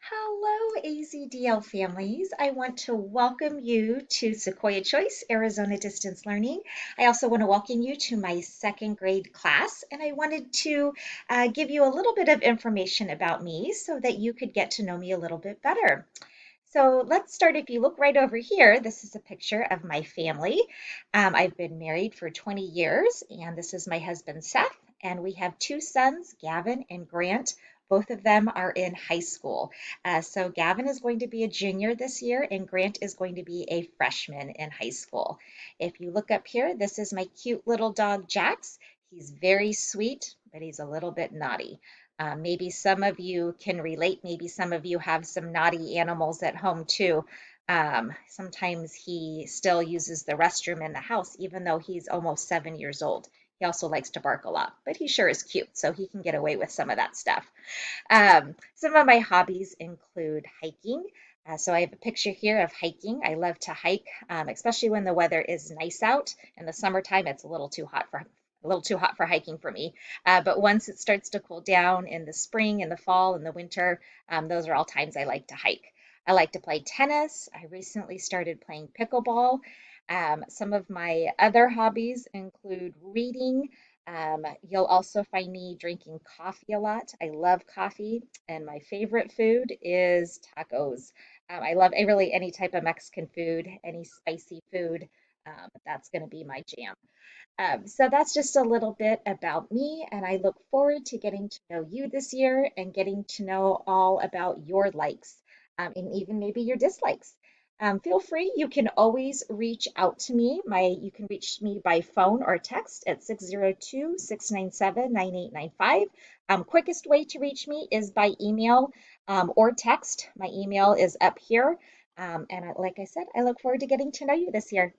Hello, AZDL families. I want to welcome you to Sequoia Choice, Arizona Distance Learning. I also want to welcome you to my second grade class, and I wanted to give you a little bit of information about me so that you could get to know me a little bit better. So let's start. If you look right over here, this is a picture of my family. I've been married for 20 years, and this is my husband, Seth, and we have two sons, Gavin and Grant. Both of them are in high school. So Gavin is going to be a junior this year, and Grant is going to be a freshman in high school. If you look up here, this is my cute little dog, Jax. He's very sweet, but he's a little bit naughty. Maybe some of you can relate. Maybe some of you have some naughty animals at home too. Sometimes he still uses the restroom in the house, even though he's almost 7 years old. He also likes to bark a lot, but he sure is cute, so he can get away with some of that stuff. Some of my hobbies include hiking. So I have a picture here of hiking. I love to hike, especially when the weather is nice out. In the summertime, it's a little too hot for hiking for me. But once it starts to cool down in the spring, in the fall, in the winter, those are all times I like to hike. I like to play tennis. I recently started playing pickleball. Some of my other hobbies include reading. You'll also find me drinking coffee a lot. I love coffee, and my favorite food is tacos. I really any type of Mexican food, any spicy food. That's going to be my jam. So that's just a little bit about me, and I look forward to getting to know you this year and getting to know all about your likes and even maybe your dislikes. Feel free, you can always reach out to me. You can reach me by phone or text at 602-697-9895. Quickest way to reach me is by email or text. My email is up here. And like I said, I look forward to getting to know you this year.